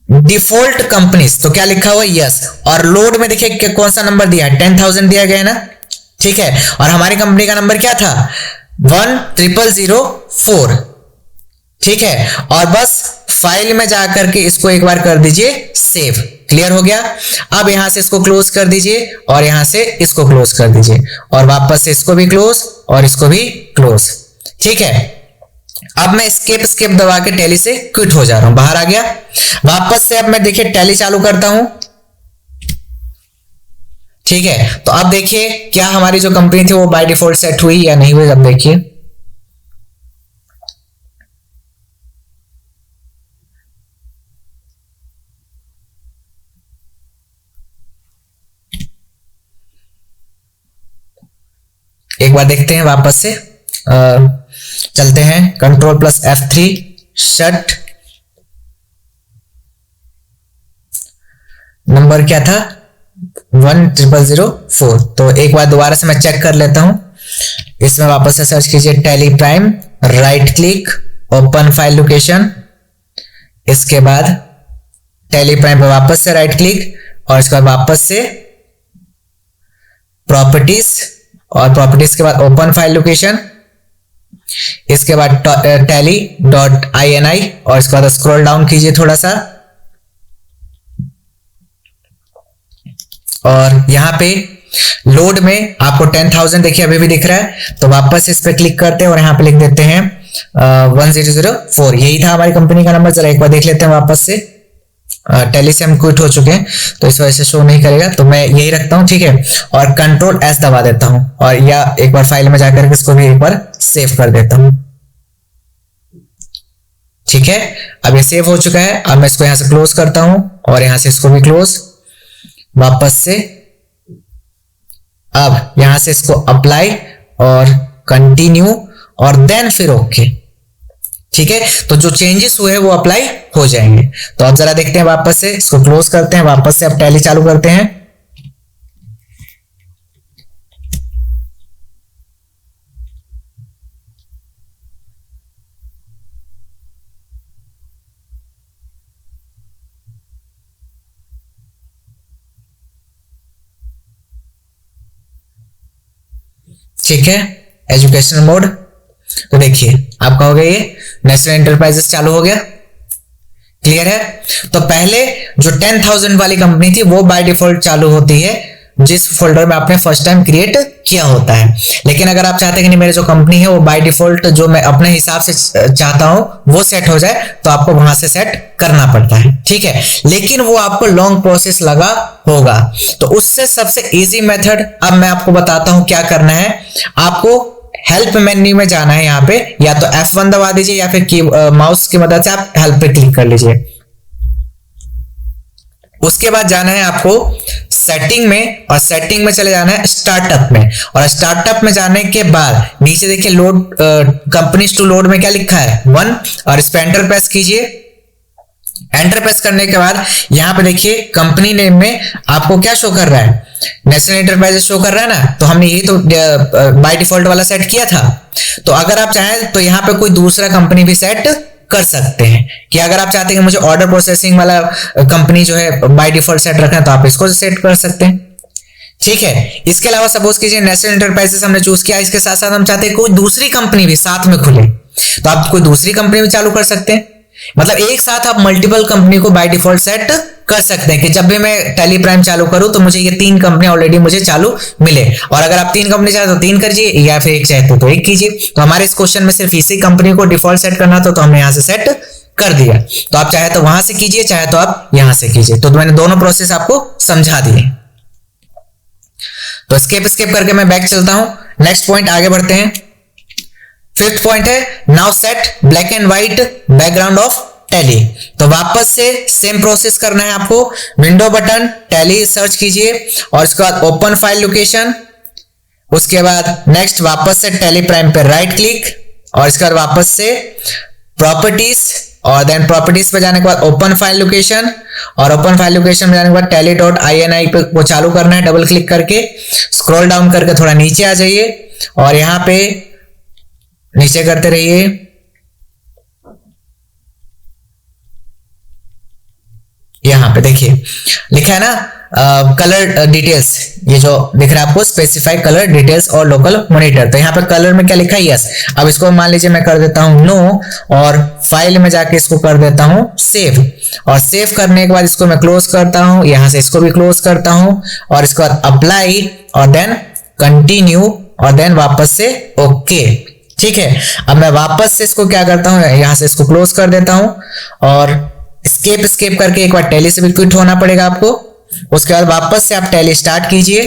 डिफॉल्ट कंपनीज, तो क्या लिखा हुआ है यस। और लोड में देखिए कौन सा नंबर दिया है, 10,000 दिया गया है ना, ठीक है। और हमारी कंपनी का नंबर क्या था, 10004, ठीक है। और बस फाइल में जाकर के इसको एक बार कर दीजिए सेव। क्लियर हो गया? अब यहां से इसको क्लोज कर दीजिए और यहां से इसको क्लोज कर दीजिए और वापस से इसको भी क्लोज और इसको भी क्लोज। ठीक है, अब मैं स्केप दबा के टैली से क्विट हो जा रहा हूं, बाहर आ गया। वापस से अब मैं देखिए टैली चालू करता हूं। ठीक है, तो अब देखिए क्या हमारी जो कंपनी थी वो बाय डिफॉल्ट सेट हुई या नहीं हुई, अब देखिए। एक बार देखते हैं, वापस से चलते हैं, Ctrl+F3 शट। नंबर क्या था, 10004। तो एक बार दोबारा से मैं चेक कर लेता हूं। इसमें वापस से सर्च कीजिए tally prime, right click, open file location. इसके बाद टैली प्राइम पे वापस से राइट क्लिक और इसके बाद वापस से प्रॉपर्टीज और प्रॉपर्टीज के बाद ओपन फाइल लोकेशन। इसके बाद tally.ini और इसके बाद स्क्रॉल डाउन कीजिए थोड़ा सा और यहां पे लोड में आपको 10,000 देखिए अभी भी दिख रहा है, तो वापस इस पे क्लिक करते हैं और यहां पे लिख देते हैं 1004। यही था हमारी कंपनी का नंबर। जरा एक बार देख लेते हैं वापस से। टैली से हम क्विट हो चुके हैं तो इस वजह से शो नहीं करेगा, तो मैं यही रखता हूं। ठीक है, और Ctrl+S दबा देता हूं और या एक बार फाइल में जाकर के इसको भी एक बार सेव कर देता हूं। ठीक है, अब ये सेव हो चुका है। अब मैं इसको यहां से क्लोज करता हूं और यहां से इसको भी क्लोज, वापस से अब यहां से इसको अप्लाई और कंटिन्यू और देन फिर ओके। ठीक है, तो जो चेंजेस हुए हैं वो अप्लाई हो जाएंगे। तो अब जरा देखते हैं, वापस से इसको क्लोज करते हैं, वापस से अब टैली चालू करते हैं। ठीक है, एजुकेशनल मोड, तो देखिए आपका हो गया, ये नेशनल एंटरप्राइजेस चालू हो गया। क्लियर है? तो पहले जो 10,000 वाली कंपनी थी वो बाय डिफॉल्ट चालू होती है जिस फोल्डर में आपने फर्स्ट टाइम क्रिएट किया होता है। लेकिन अगर आप चाहते हैं कि नहीं मेरी जो कंपनी है वो बाय डिफॉल्ट जो मैं अपने हिसाब से चाहता हूं वो सेट हो जाए, तो आपको वहां से सेट करना पड़ता है। ठीक है, लेकिन वो आपको लॉन्ग प्रोसेस लगा होगा। तो उससे सबसे इजी मेथड अब मैं आपको बताता हूं क्या करना है। आपको हेल्प मेन्यू में जाना है, यहां पे या तो F1 दबा दीजिए या फिर माउस की मदद से आप हेल्प पे क्लिक कर लीजिए। उसके बाद जाना है आपको सेटिंग में और सेटिंग में चले जाना है स्टार्टअप में, और स्टार्टअप में जाने के बाद नीचे देखिए लोड कंपनीज टू लोड में क्या लिखा है 1, और इस पे एंटर प्रेस कीजिए। एंटर प्रेस करने के बाद यहां पे देखिए कंपनी नेम में आपको क्या शो कर रहा है, नेशनल एंटरप्राइजेस शो कर रहा है ना। तो हमने यही तो बाय डिफॉल्ट वाला सेट किया था। तो अगर आप चाहें तो यहां पे कोई दूसरा कंपनी भी सेट कर सकते हैं कि अगर आप चाहते हैं कि मुझे ऑर्डर प्रोसेसिंग वाला कंपनी जो है बाय डिफॉल्ट सेट रखना है तो आप इसको सेट कर सकते हैं। ठीक है, इसके अलावा सपोज कीजिए नेशनल एंटरप्राइजेस हमने चूज किया, इसके साथ साथ हम चाहते हैं कोई दूसरी कंपनी भी साथ में खुले, तो आप कोई दूसरी कंपनी भी चालू कर सकते हैं। मतलब एक साथ आप मल्टीपल कंपनी को बाय डिफॉल्ट सेट कर सकते हैं कि जब भी मैं टैली प्राइम चालू करूं तो मुझे ये 3 कंपनी ऑलरेडी मुझे चालू मिले। और अगर आप 3 कंपनी चाहे तो 3 करिए, या फिर एक चाहे तो 1 कीजिए। तो हमारे इस क्वेश्चन में सिर्फ इसी कंपनी को डिफॉल्ट सेट करना था, तो हमने यहां से सेट कर दिया। तो आप चाहे तो वहां से कीजिए, चाहे तो आप यहां से कीजिए। तो मैंने दोनों प्रोसेस आपको समझा दिए। तो स्केप करके मैं बैक चलता हूं। नेक्स्ट पॉइंट आगे बढ़ते हैं। 5th पॉइंट है now set black and white background of tally. तो वापस से सेम प्रोसेस करना है आपको। विंडो बटन टैली सर्च कीजिए और उसके बाद ओपन फाइल लोकेशन, उसके बाद नेक्स्ट वापस से टैली प्राइम पे राइट क्लिक और इसके बाद वापस से प्रॉपर्टीज और देन प्रॉपर्टीज पे जाने के बाद ओपन फाइल लोकेशन और ओपन फाइल लोकेशन में जाने के बाद tally.ini पे वो चालू करना है। डबल क्लिक करके स्क्रॉल डाउन करके थोड़ा नीचे आ जाइए और यहां पे नीचे करते रहिए। यहां पे देखिए लिखा है ना कलर डिटेल्स, ये जो दिख रहा है आपको स्पेसिफाई कलर डिटेल्स और लोकल मॉनिटर। तो यहाँ पे कलर में क्या लिखा है यस। अब इसको मान लीजिए मैं कर देता हूं नो और फाइल में जाके इसको कर देता हूं सेव और सेव करने के बाद इसको मैं क्लोज करता हूं, यहां से इसको भी क्लोज करता हूं और इसके बाद अप्लाई और देन कंटिन्यू और देन वापस से ओके। ठीक है, अब मैं वापस से इसको क्या करता हूं, यहां से इसको क्लोज कर देता हूं और स्केप करके एक बार टैली से भी क्विट होना पड़ेगा आपको। उसके बाद वापस से आप टैली स्टार्ट कीजिए।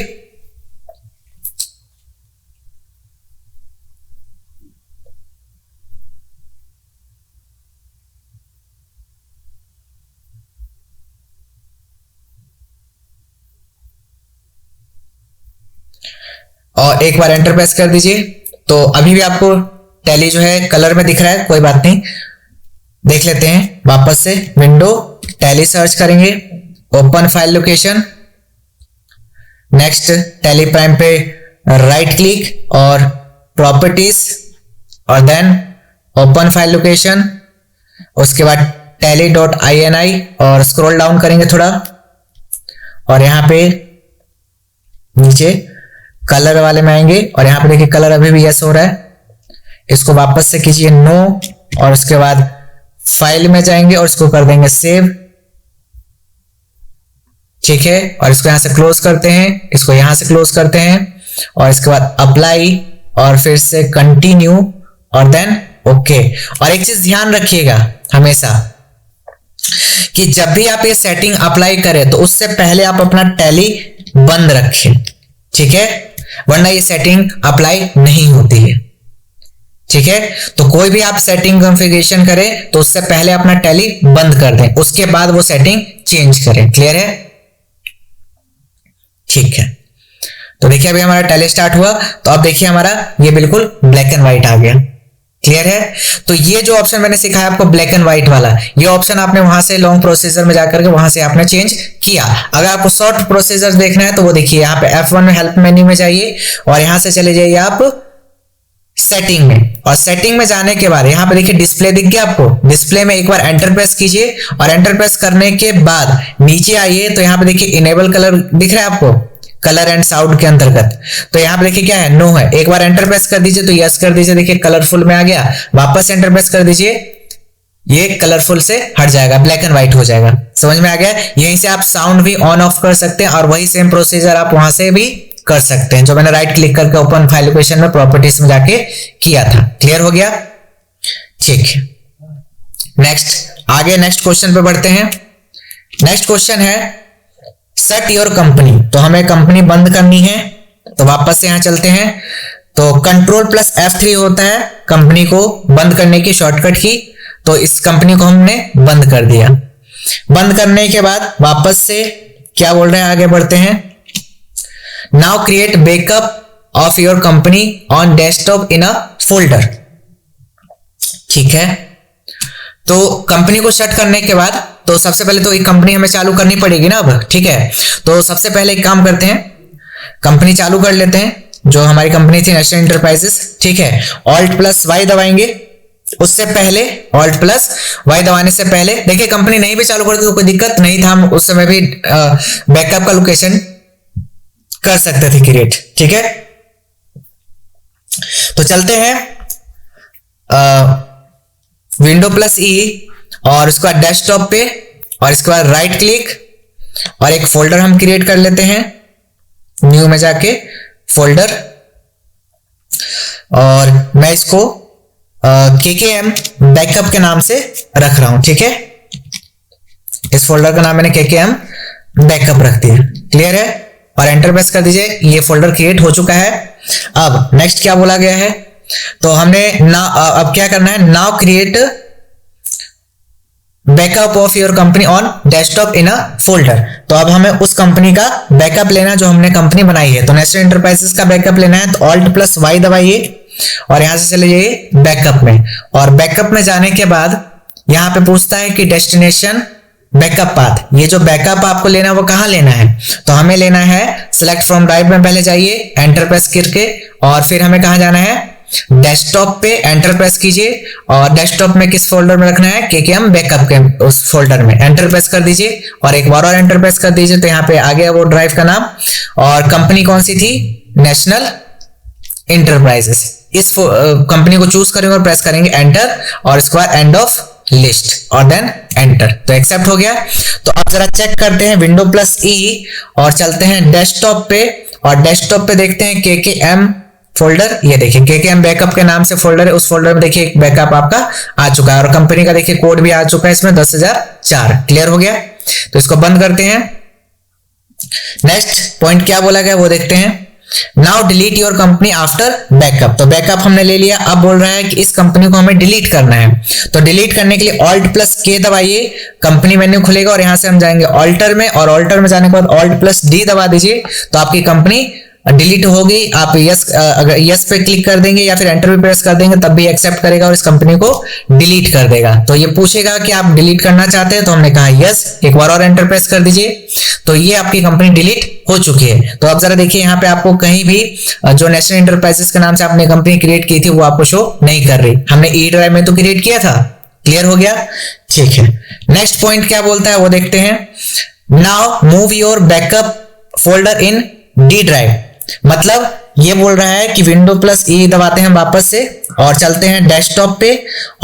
और एक बार एंटर प्रेस कर दीजिए। तो अभी भी आपको टैली जो है कलर में दिख रहा है, कोई बात नहीं, देख लेते हैं। वापस से विंडो टैली सर्च करेंगे, open file location, next tally prime पे राइट क्लिक और प्रॉपर्टीज और देन ओपन फाइल लोकेशन, उसके बाद tally.ini और स्क्रॉल डाउन करेंगे थोड़ा और यहां पे नीचे कलर वाले में आएंगे और यहां पे देखिए कलर अभी भी यस हो रहा है। इसको वापस से कीजिए नो और उसके बाद फाइल में जाएंगे और इसको कर देंगे सेव। ठीक है, और इसको यहां से क्लोज करते हैं, इसको यहां से क्लोज करते हैं और इसके बाद अप्लाई और फिर से कंटिन्यू और देन ओके। और एक चीज ध्यान रखिएगा हमेशा कि जब भी आप ये सेटिंग अप्लाई करें तो उससे पहले आप अपना टैली बंद रखें। ठीक है, वरना ये सेटिंग अप्लाई नहीं होती है। ठीक है, तो कोई भी आप सेटिंग कॉन्फ़िगरेशन करें तो उससे पहले अपना टैली बंद कर दें, उसके बाद वो सेटिंग चेंज करें। क्लियर है? ठीक है, तो देखिए अभी हमारा टैली स्टार्ट हुआ तो अब देखिए हमारा ये बिल्कुल ब्लैक एंड व्हाइट आ गया। क्लियर है? तो ये जो ऑप्शन मैंने सिखाया आपको ब्लैक एंड व्हाइट वाला, ये ऑप्शन आपने वहां से लॉन्ग प्रोसीजर में जाकर के वहां से आपने चेंज किया। अगर आपको शॉर्ट प्रोसीजर देखना है तो वो देखिए यहाँ पे F1 में हेल्प मेन्यू में जाइए और यहां से चले जाइए आप सेटिंग में और सेटिंग में जाने के बाद यहाँ पे देखिए डिस्प्ले दिख गया आपको। डिस्प्ले में एक बार एंटर प्रेस कीजिए और एंटर प्रेस करने के बाद नीचे आइए तो यहाँ पे देखिए इनेबल कलर दिख रहा है आपको, कलर एंड साउंड के अंतर्गत। तो यहाँ पे देखिए क्या है, नो है। एक बार एंटर प्रेस कर दीजिए तो यस कर दीजिए, देखिए कलरफुल में आ गया। वापस एंटर प्रेस कर दीजिए, ये कलरफुल से हट जाएगा, ब्लैक एंड व्हाइट हो जाएगा। समझ में आ गया? यहीं से आप साउंड भी ऑन ऑफ कर सकते हैं और वही सेम प्रोसीजर आप वहां से भी कर सकते हैं जो मैंने राइट क्लिक करके ओपन फाइल लोकेशन में प्रॉपर्टीज में जाके किया था। क्लियर हो गया? ठीक है, नेक्स्ट आगे नेक्स्ट क्वेश्चन पे बढ़ते हैं। नेक्स्ट क्वेश्चन है सेट योर कंपनी। तो हमें कंपनी बंद करनी है तो वापस से यहां चलते हैं। तो Ctrl+F3 होता है कंपनी को बंद करने की शॉर्टकट की। तो इस कंपनी को हमने बंद कर दिया। बंद करने के बाद वापस से क्या बोल रहे हैं, आगे बढ़ते हैं। Now create backup of your company on desktop in a folder. ठीक है, तो कंपनी को सेट करने के बाद तो सबसे पहले तो एक कंपनी हमें चालू करनी पड़ेगी ना अब। ठीक है, तो सबसे पहले एक काम करते हैं, कंपनी चालू कर लेते हैं। जो हमारी कंपनी थी नेशनल एंटरप्राइजेस। ठीक है, Alt+Y दबाएंगे उससे पहले ऑल्ट प्लस वाई दबाने से पहले, देखिए कंपनी नहीं भी चालू करती तो कोई दिक्कत नहीं था, हम उस समय भी बैकअप का लोकेशन कर सकते थे क्रिएट। ठीक है, तो चलते हैं विंडो प्लस ई और उसके बाद डेस्कटॉप पे, और इसके बाद राइट क्लिक और एक फोल्डर हम क्रिएट कर लेते हैं, न्यू में जाके फोल्डर, और मैं इसको KKM बैकअप के नाम से रख रहा हूं। ठीक है, इस फोल्डर का नाम मैंने KKM बैकअप रख दिया। क्लियर है, और एंटर प्रेस कर दीजिए, ये फोल्डर क्रिएट हो चुका है। अब नेक्स्ट क्या बोला गया है, तो हमने अब क्या करना है, now create backup of your company on desktop in a folder. तो अब हमें उस कंपनी का बैकअप लेना जो हमने कंपनी बनाई है, तो नेशनल एंटरप्राइजेस का बैकअप लेना है, तो ऑल्ट प्लस वाई दबाइए और यहां से चले जाइए बैकअप में, और बैकअप में जाने के बाद यहां पे पूछता है कि डेस्टिनेशन बैकअप पाथ, ये जो बैकअप आपको लेना है वो कहां लेना है, तो हमें लेना है सिलेक्ट फ्रॉम ड्राइव में पहले जाइए, एंटर प्रेस करके, और फिर हमें कहां जाना है, डेस्कटॉप पे एंटर प्रेस कीजिए, और डेस्कटॉप में किस फोल्डर में रखना है, KKM बैकअप के उस फोल्डर में एंटर प्रेस कर दीजिए, और एक बार और एंटर प्रेस कर दीजिए, तो यहाँ पे आ गया वो ड्राइव का नाम, और कंपनी कौन सी थी, नेशनल एंटरप्राइजेस। इस कंपनी को चूज करेंगे और प्रेस करेंगे एंटर, और इसके बाद एंड ऑफ लिस्ट और देन एंटर, तो एक्सेप्ट हो गया। तो अब जरा चेक करते हैं विंडो प्लस ई और चलते हैं डेस्कटॉप पे, और डेस्कटॉप पे देखते हैं KKM फोल्डर, ये देखिए KKM बैकअप के नाम से फोल्डर है, उस फोल्डर में देखिए एक बैकअप आपका आ चुका है, और कंपनी का देखिए कोड भी आ चुका है इसमें 10,004। क्लियर हो गया, तो इसको बंद करते हैं। नेक्स्ट पॉइंट क्या बोला गया वो देखते हैं, now delete your company after backup. तो बैकअप हमने ले लिया, अब बोल रहा है कि इस कंपनी को हमें डिलीट करना है, तो डिलीट करने के लिए ऑल्ट प्लस के दबाइए, कंपनी मेन्यू खुलेगा, और यहां से हम जाएंगे ऑल्टर में, और ऑल्टर में जाने के बाद ऑल्ट प्लस डी दबा दीजिए, तो आपकी कंपनी डिलीट होगी। आप यस, अगर यस पे क्लिक कर देंगे या फिर एंटर भी प्रेस कर देंगे तब भी एक्सेप्ट करेगा और इस कंपनी को डिलीट कर देगा। तो ये पूछेगा कि आप डिलीट करना चाहते हैं, तो हमने कहा यस, एक बार और एंटर प्रेस कर दीजिए, तो ये आपकी कंपनी डिलीट हो चुकी है। तो अब जरा देखिए यहाँ पे आपको कहीं भी जो नेशनल एंटरप्राइजेस के नाम से आपने कंपनी क्रिएट की थी वो आपको शो नहीं कर रही, हमने ई ड्राइव में तो क्रिएट किया था। क्लियर हो गया, ठीक है। नेक्स्ट पॉइंट क्या बोलता है वो देखते हैं, now move your backup folder in D drive. मतलब ये बोल रहा है कि विंडो प्लस ई दबाते हैं वापस से और चलते हैं डेस्कटॉप पे,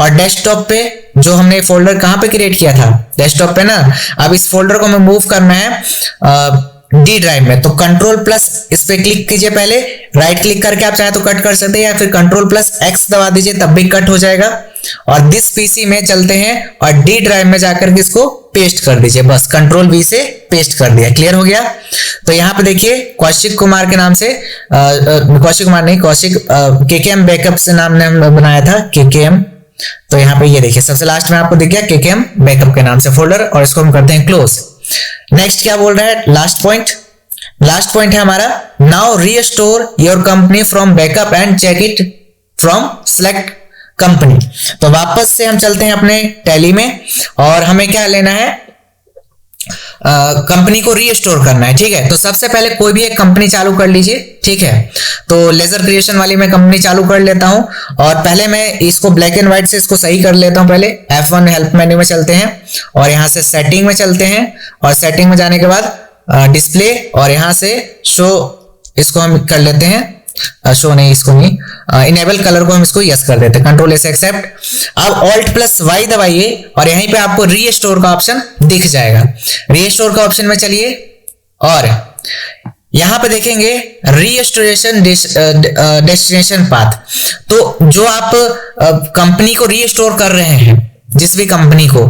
और डेस्कटॉप पे जो हमने फोल्डर कहां पे क्रिएट किया था, डेस्कटॉप पे ना। अब इस फोल्डर को हमें मूव करना है डी ड्राइव में, तो कंट्रोल प्लस इस पे क्लिक कीजिए, पहले राइट क्लिक करके आप चाहे तो कट कर सकते हैं, या फिर कंट्रोल प्लस एक्स दबा दीजिए तब भी कट हो जाएगा। और दिस पीसी में चलते हैं और डी ड्राइव में जाकर के इसको पेस्ट कर दीजिए, बस कंट्रोल वी से पेस्ट कर दिया। क्लियर हो गया। तो यहाँ पे देखिए कौशिक कुमार के नाम से, कौशिक कुमार नहीं, कौशिक KKM बैकअप से नाम ने हम बनाया था KKM। तो यहाँ पे ये देखिए सबसे लास्ट में आपको दिख गया KKM बैकअप के नाम से फोल्डर, और इसको हम करते हैं क्लोज। नेक्स्ट क्या बोल रहा है, लास्ट पॉइंट है हमारा, now restore your company from backup and check it from select company. तो वापस से हम चलते हैं अपने टैली में, और हमें क्या लेना है, कंपनी को रीस्टोर करना है। ठीक है, तो सबसे पहले कोई भी एक कंपनी चालू कर लीजिए। ठीक है, तो लेजर क्रिएशन वाली मैं कंपनी चालू कर लेता हूं, और पहले मैं इसको ब्लैक एंड व्हाइट से इसको सही कर लेता हूं। पहले F1 हेल्प मेन्यू में चलते हैं और यहां से सेटिंग में चलते हैं, और सेटिंग में जाने के बाद डिस्प्ले, और यहां से शो इसको हम कर लेते हैं, शो नहीं, इसको नहीं, इनेबल कलर को हम इसको यस कर देते हैं, कंट्रोल एस एक्सेप्ट। अब ऑल्ट प्लस वाई दबाइए और यहीं पे आपको रीस्टोर का ऑप्शन दिख जाएगा। रीस्टोर का ऑप्शन में चलिए और यहां पे देखेंगे रीस्टोरेशन डेस्टिनेशन पाथ। तो जो आप कंपनी को रीस्टोर कर रहे हैं, जिस भी कंपनी को,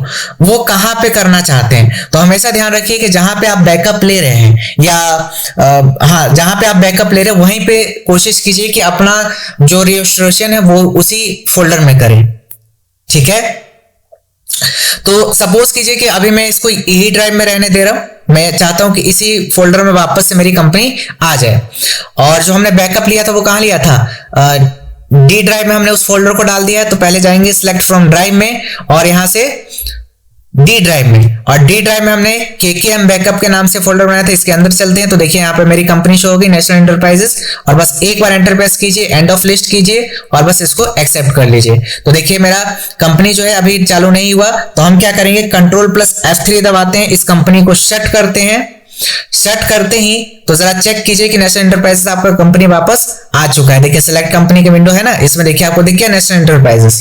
वो कहां पे करना चाहते हैं, तो हमेशा ध्यान रखिए कि जहां पे आप बैकअप ले रहे हैं, या हाँ, जहां पे आप बैकअप ले रहे हैं वहीं पे कोशिश कीजिए कि अपना जो रीस्टोरेशन है वो उसी फोल्डर में करें। ठीक है, तो सपोज कीजिए कि अभी मैं इसको ई ड्राइव में रहने दे रहा हूं, मैं चाहता हूं कि इसी फोल्डर में वापस से मेरी कंपनी आ जाए, और जो हमने बैकअप लिया था वो कहां लिया था, डी ड्राइव में हमने उस फोल्डर को डाल दिया है। तो पहले जाएंगे सिलेक्ट फ्रॉम ड्राइव में, और यहां से डी ड्राइव में, और डी ड्राइव में हमने KKM बैकअप के नाम से फोल्डर बनाया था, इसके अंदर चलते हैं। तो देखिए यहाँ पे मेरी कंपनी शो होगी, नेशनल एंटरप्राइजेस, और बस एक बार एंटर प्रेस कीजिए, एंड ऑफ लिस्ट कीजिए और बस इसको एक्सेप्ट कर लीजिए। तो देखिए मेरा कंपनी जो है अभी चालू नहीं हुआ, तो हम क्या करेंगे, Ctrl+F3 दबाते हैं, इस कंपनी को शट करते हैं। शट करते ही तो जरा चेक कीजिए कि नेशनल एंटरप्राइजेस आपका कंपनी वापस आ चुका है। देखिए सिलेक्ट कंपनी की विंडो है ना, इसमें देखिए आपको दिख गया नेशनल एंटरप्राइजेस,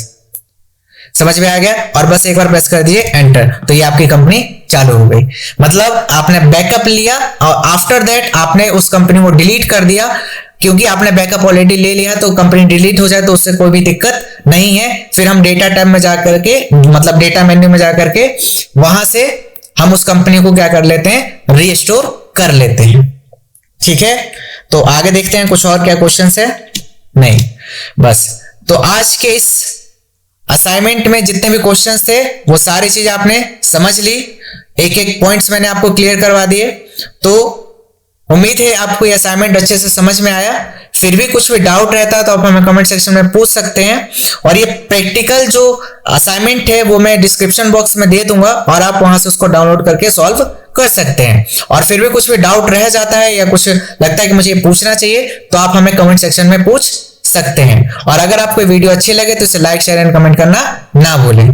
समझ में आ गया। और बस एक बार प्रेस कर दीजिए एंटर, तो ये आपकी कंपनी चालू हो गई। मतलब आपने बैकअप लिया और आफ्टर दैट आपने उस कंपनी को डिलीट कर दिया, क्योंकि आपने बैकअप ऑलरेडी ले लिया, तो कंपनी डिलीट हो जाए तो उससे कोई भी दिक्कत नहीं है। फिर हम डेटा टैब में जाकर के, मतलब डेटा मेन्यू में जाकर के वहां से हम उस कंपनी को क्या कर लेते हैं, रीस्टोर कर लेते हैं। ठीक है, तो आगे देखते हैं कुछ और क्या क्वेश्चंस है। नहीं, बस तो आज के इस असाइनमेंट में जितने भी क्वेश्चंस थे वो सारी चीज आपने समझ ली, एक एक पॉइंट्स मैंने आपको क्लियर करवा दिए। तो उम्मीद है आपको ये असाइनमेंट अच्छे से समझ में आया। फिर भी कुछ भी डाउट रहता है तो आप हमें कमेंट सेक्शन में पूछ सकते हैं, और ये प्रैक्टिकल जो असाइनमेंट है वो मैं डिस्क्रिप्शन बॉक्स में दे दूंगा, और आप वहां से उसको डाउनलोड करके सॉल्व कर सकते हैं। और फिर भी कुछ भी डाउट रह जाता है या कुछ लगता है कि मुझे पूछना चाहिए, तो आप हमें कमेंट सेक्शन में पूछ सकते हैं। और अगर आपको वीडियो अच्छी लगे तो इसे लाइक, शेयर एंड कमेंट करना ना भूलें।